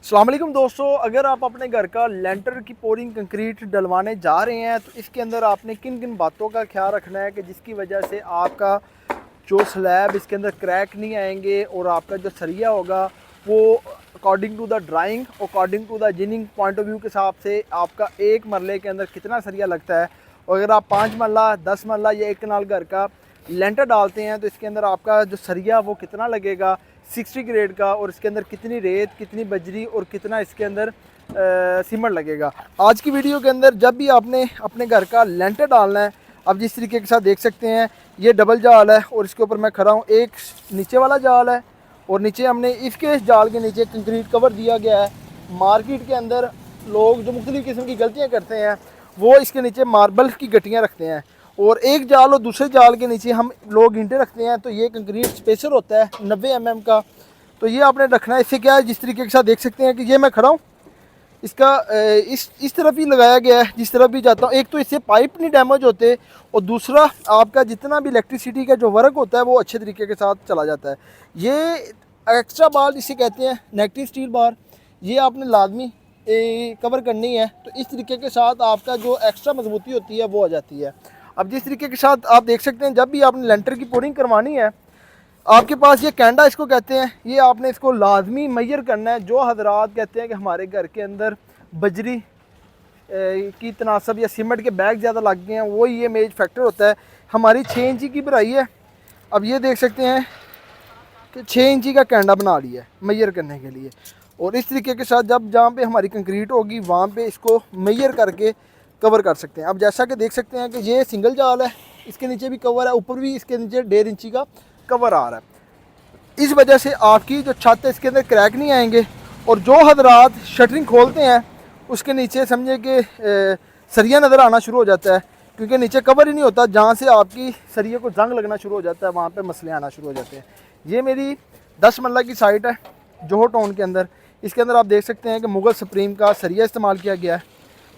अस्सलाम वालेकुम दोस्तों, अगर आप अपने घर का लेंटर की पोरिंग कंक्रीट डलवाने जा रहे हैं तो इसके अंदर आपने किन किन बातों का ख्याल रखना है कि जिसकी वजह से आपका जो स्लैब इसके अंदर क्रैक नहीं आएंगे और आपका जो सरिया होगा वो according to the drawing, according to the engineering point of view के हिसाब से आपका एक मरले के अंदर कितना सरिया लगता है। और अगर आप 5 मरला 10 मरला या एक कनाल घर का लेंटर डालते हैं तो इसके अंदर आपका जो सरिया वो कितना लगेगा 60 ग्रेड का, और इसके अंदर कितनी रेत, कितनी बजरी और कितना इसके अंदर सीमेंट लगेगा। आज की वीडियो के अंदर जब भी आपने अपने घर का लेंटर डालना है, आप जिस तरीके के साथ देख सकते हैं ये डबल जाल है और इसके ऊपर मैं खड़ा हूँ, एक नीचे वाला जाल है और नीचे हमने इसके जाल के नीचे कंक्रीट कवर दिया गया है। मार्केट के अंदर लोग जो मुख्तलिफ़ किस्म की गलतियाँ करते हैं वो इसके नीचे मार्बल की गट्टियाँ रखते हैं और एक जाल और दूसरे जाल के नीचे हम लोग ईंटें रखते हैं। तो ये कंक्रीट स्पेसर होता है 90 mm का, तो ये आपने रखना है। इससे क्या है, जिस तरीके के साथ देख सकते हैं कि ये मैं खड़ा हूँ, इसका इस तरफ ही लगाया गया है जिस तरफ भी जाता हूँ। एक तो इससे पाइप नहीं डैमेज होते और दूसरा आपका जितना भी इलेक्ट्रिसिटी का जो वर्क होता है वो अच्छे तरीके के साथ चला जाता है। ये एक्स्ट्रा बार जिसे कहते हैं नेगेटिव स्टील बार, ये आपने लाजमी कवर करनी है। तो इस तरीके के साथ आपका जो एक्स्ट्रा मजबूती होती है वो आ जाती है। अब जिस तरीके के साथ आप देख सकते हैं जब भी आपने लेंटर की पोरिंग करवानी है, आपके पास ये कैंडा इसको कहते हैं, ये आपने इसको लाजमी मेजर करना है। जो हजरात कहते हैं कि हमारे घर के अंदर बजरी की तनासब या सीमेंट के बैग ज़्यादा लग गए हैं, वो ये मेज फैक्टर होता है। हमारी 6 इंची की भराई है। अब ये देख सकते हैं कि 6 इंची का कैंडा बना लिया है मेजर करने के लिए। और इस तरीके के साथ जब जहाँ पे हमारी कंक्रीट होगी वहाँ पे इसको मेजर करके कवर कर सकते हैं। अब जैसा कि देख सकते हैं कि ये सिंगल जाल है, इसके नीचे भी कवर है, ऊपर भी इसके नीचे 1.5 इंची का कवर आ रहा है। इस वजह से आपकी जो छत है इसके अंदर क्रैक नहीं आएंगे। और जो हजरात शटरिंग खोलते हैं उसके नीचे समझे कि सरिया नज़र आना शुरू हो जाता है, क्योंकि नीचे कवर ही नहीं होता। जहाँ से आपकी सरिया को जंग लगना शुरू हो जाता है वहाँ पर मसले आना शुरू हो जाते हैं। ये मेरी 10 मरला की साइट है जोहर टाउन के अंदर। इसके अंदर आप देख सकते हैं कि मुगल सुप्रीम का सरिया इस्तेमाल किया गया है,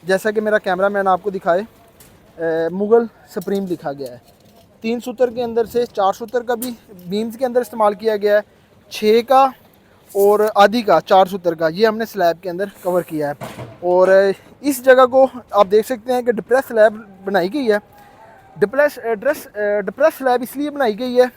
जैसा कि मेरा कैमरा मैन आपको दिखाए, मुगल सुप्रीम लिखा गया है। 3 सूत्र के अंदर से 4 सूत्र का भी बीम्स के अंदर इस्तेमाल किया गया है, 6 का और आधी का 4 सूत्र का ये हमने स्लैब के अंदर कवर किया है। और इस जगह को आप देख सकते हैं कि डिप्रेस स्लैब बनाई गई है। डिप्रेस स्लैब इसलिए बनाई गई है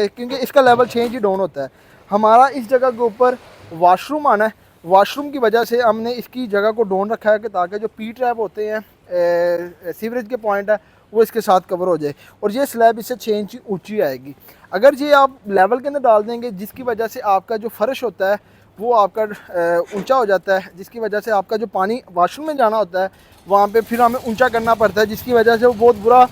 क्योंकि इसका लेवल 6 इंच डाउन होता है। हमारा इस जगह के ऊपर वाशरूम आना है, वाशरूम की वजह से हमने इसकी जगह को डाउन रखा है कि ताकि जो पी ट्रैप होते हैं सीवरेज के पॉइंट है वो इसके साथ कवर हो जाए। और ये स्लैब इससे 6 इंच ऊंची आएगी। अगर ये आप लेवल के अंदर डाल देंगे जिसकी वजह से आपका जो फर्श होता है वो आपका ऊंचा हो जाता है, जिसकी वजह से आपका जो पानी वाशरूम में जाना होता है वहाँ पे फिर हमें ऊंचा करना पड़ता है, जिसकी वजह से वो बहुत बुरा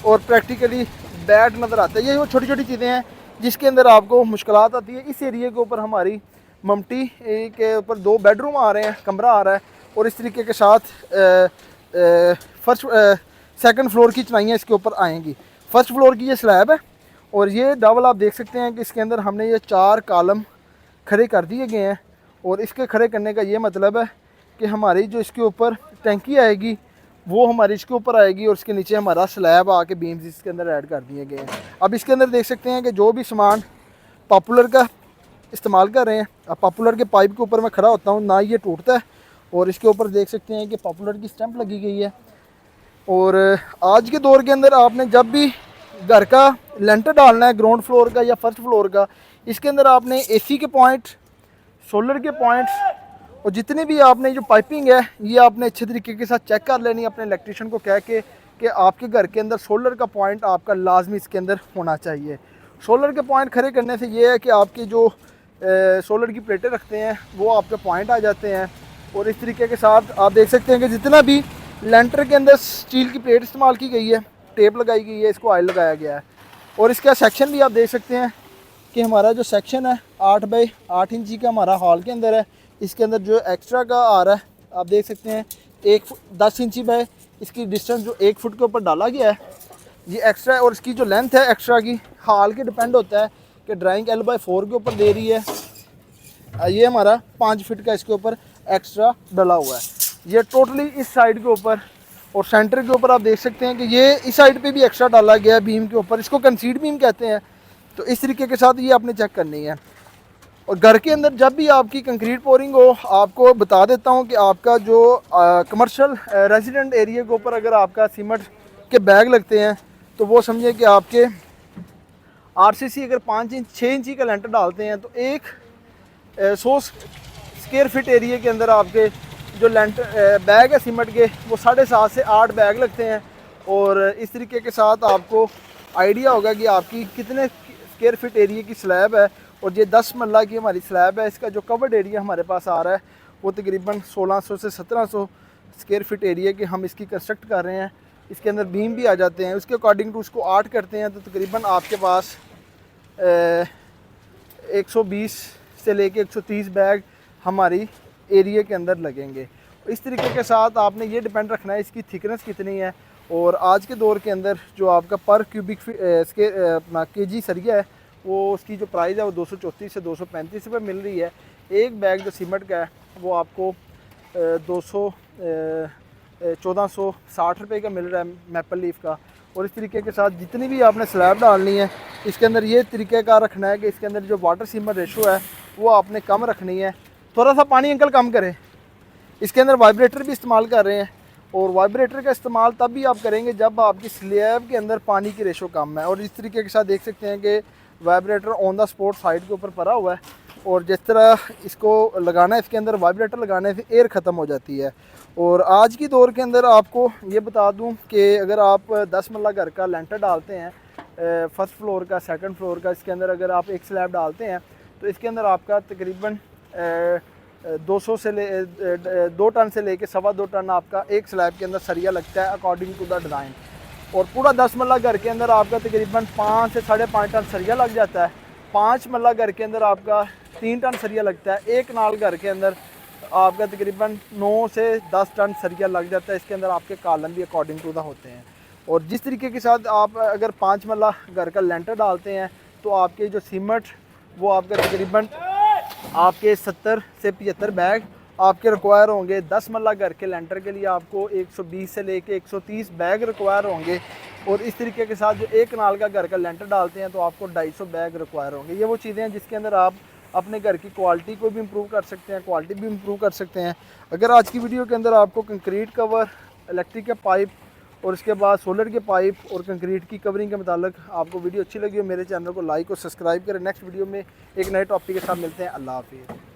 और प्रैक्टिकली बैड नज़र आता है। ये वो छोटी छोटी चीज़ें हैं जिसके अंदर आपको मुश्किलात आती है। इस एरिए के ऊपर हमारी ममटी के ऊपर 2 बेडरूम आ रहे हैं, कमरा आ रहा है और इस तरीके के साथ फर्स्ट सेकंड फ्लोर की चिनाइयाँ इसके ऊपर आएंगी। फर्स्ट फ्लोर की ये स्लैब है और ये डबल आप देख सकते हैं कि इसके अंदर हमने ये 4 कॉलम खड़े कर दिए गए हैं। और इसके खड़े करने का ये मतलब है कि हमारी जो इसके ऊपर टैंकी आएगी वो हमारी इसके ऊपर आएगी और इसके नीचे हमारा स्लैब आके बीम्स इसके अंदर ऐड कर दिए गए हैं। अब इसके अंदर देख सकते हैं कि जो भी सामान पॉपुलर का इस्तेमाल कर रहे हैं, अब पॉपुलर के पाइप के ऊपर मैं खड़ा होता हूँ ना ये टूटता है। और इसके ऊपर देख सकते हैं कि पॉपुलर की स्टैंप लगी गई है। और आज के दौर के अंदर आपने जब भी घर का लेंटर डालना है ग्राउंड फ्लोर का या फर्स्ट फ्लोर का, इसके अंदर आपने एसी के पॉइंट, सोलर के पॉइंट्स और जितने भी आपने जो पाइपिंग है ये आपने अच्छे तरीके के साथ चेक कर लेनी है अपने इलेक्ट्रिशियन को कह के कि आपके घर के अंदर सोलर का पॉइंट आपका लाजमी इसके अंदर होना चाहिए। सोलर के पॉइंट खड़े करने से ये है कि आपके जो सोलर की प्लेटें रखते हैं वो आपके पॉइंट आ जाते हैं। और इस तरीके के साथ आप देख सकते हैं कि जितना भी लेंटर के अंदर स्टील की प्लेट इस्तेमाल की गई है, टेप लगाई गई है, इसको ऑयल लगाया गया है। और इसका सेक्शन भी आप देख सकते हैं कि हमारा जो सेक्शन है 8 बाई 8 इंची का हमारा हॉल के अंदर है। इसके अंदर जो एक्स्ट्रा का आ रहा है आप देख सकते हैं 10 इंची बाय इसकी डिस्टेंस जो 1 फुट के ऊपर डाला गया है ये एक्स्ट्रा है। और इसकी जो लेंथ है एक्स्ट्रा की हॉल के डिपेंड होता है कि ड्राइंग L/4 के ऊपर दे रही है। ये हमारा 5 फीट का इसके ऊपर एक्स्ट्रा डला हुआ है। ये टोटली इस साइड के ऊपर और सेंटर के ऊपर आप देख सकते हैं कि ये इस साइड पे भी एक्स्ट्रा डाला गया है बीम के ऊपर, इसको कंसीड बीम कहते हैं। तो इस तरीके के साथ ये आपने चेक करनी है। और घर के अंदर जब भी आपकी कंक्रीट पोरिंग हो, आपको बता देता हूँ कि आपका जो कमर्शियल रेजिडेंट एरिया के ऊपर अगर आपका सीमेंट के बैग लगते हैं तो वो समझे कि आपके आरसीसी अगर 5 इंच 6 इंची का लेंटर डालते हैं तो एक 100 स्क्वायर फिट एरिया के अंदर आपके जो लेंटर बैग है सीमेंट के वो 7.5 से 8 बैग लगते हैं। और इस तरीके के साथ आपको आइडिया होगा कि आपकी कितने स्क्वायर फिट एरिया की स्लैब है। और ये 10 मरला की हमारी स्लैब है, इसका जो कवर्ड एरिया हमारे पास आ रहा है वो तकरीबन 1600 से 1700 स्क्वायर फिट एरिया के हम इसकी कंस्ट्रक्ट कर रहे हैं। इसके अंदर बीम भी आ जाते हैं, उसके अकॉर्डिंग टू उसको आर्ट करते हैं तो तकरीबन आपके पास 120 से लेके 130 बैग हमारी एरिया के अंदर लगेंगे। इस तरीके के साथ आपने ये डिपेंड रखना है इसकी थिकनेस कितनी है। और आज के दौर के अंदर जो आपका पर क्यूबिक केजी सरिया है वो उसकी जो प्राइस है वो 234 से 235 रुपये मिल रही है। एक बैग जो सीमेंट का है वो आपको 1460 रुपये का मिल रहा है मैपल लीफ का। और इस तरीके के साथ जितनी भी आपने स्लैब डालनी है इसके अंदर ये तरीक़ेकार रखना है कि इसके अंदर जो वाटर सीमेंट रेशो है वो आपने कम रखनी है। थोड़ा सा पानी अंकल कम करें। इसके अंदर वाइब्रेटर भी इस्तेमाल कर रहे हैं और वाइब्रेटर का इस्तेमाल तब भी आप करेंगे जब आपकी स्लैब के अंदर पानी की रेशो कम है। और इस तरीके के साथ देख सकते हैं कि vibrator on the spot side के ऊपर पड़ा हुआ है और जिस तरह इसको लगाना है इसके अंदर वाइब्रेटर लगाने से एयर ख़त्म हो जाती है। और आज की दौर के अंदर आपको ये बता दूं कि अगर आप 10 मरला घर का लेंटर डालते हैं फर्स्ट फ्लोर का सेकंड फ्लोर का, इसके अंदर अगर आप एक स्लैब डालते हैं तो इसके अंदर आपका तकरीबन 200 से 2 टन से लेके 2.25 टन आपका एक स्लैब के अंदर सरिया लगता है अकॉर्डिंग टू द डिज़ाइन। और पूरा 10 मरला घर के अंदर आपका तकरीबन 5 से 5.5 टन सरिया लग जाता है। 5 मरला घर के अंदर आपका 3 टन सरिया लगता है। एक नाल घर के अंदर आपका तकरीबन 9 से 10 टन सरिया लग जाता है। इसके अंदर आपके कॉलम भी अकॉर्डिंग टू द होते हैं। और जिस तरीके के साथ आप अगर 5 मरला घर का लेंटर डालते हैं तो आपके जो सीमेंट वो आपका तकरीबन आपके 70 से 75 बैग आपके रिक्वायर होंगे। 10 मरला घर के लेंटर के लिए आपको 120 से लेके 130 बैग रिक्वायर होंगे। और इस तरीके के साथ जो एक नाल का घर का लेंटर डालते हैं तो आपको 250 बैग रिक्वायर होंगे। ये वो चीज़ें हैं जिसके अंदर आप अपने घर की क्वालिटी को भी इम्प्रूव कर सकते हैं, क्वालिटी भी इम्प्रूव कर सकते हैं। अगर आज की वीडियो के अंदर आपको कंक्रीट कवर, इलेक्ट्रिक के पाइप और उसके बाद सोलर के पाइप और कंक्रीट की कवरिंग के मुतालिक आपको वीडियो अच्छी लगी हो मेरे चैनल को लाइक और सब्सक्राइब करें। नेक्स्ट वीडियो में एक नए टॉपिक के साथ मिलते हैं। अल्लाह हाफिज़।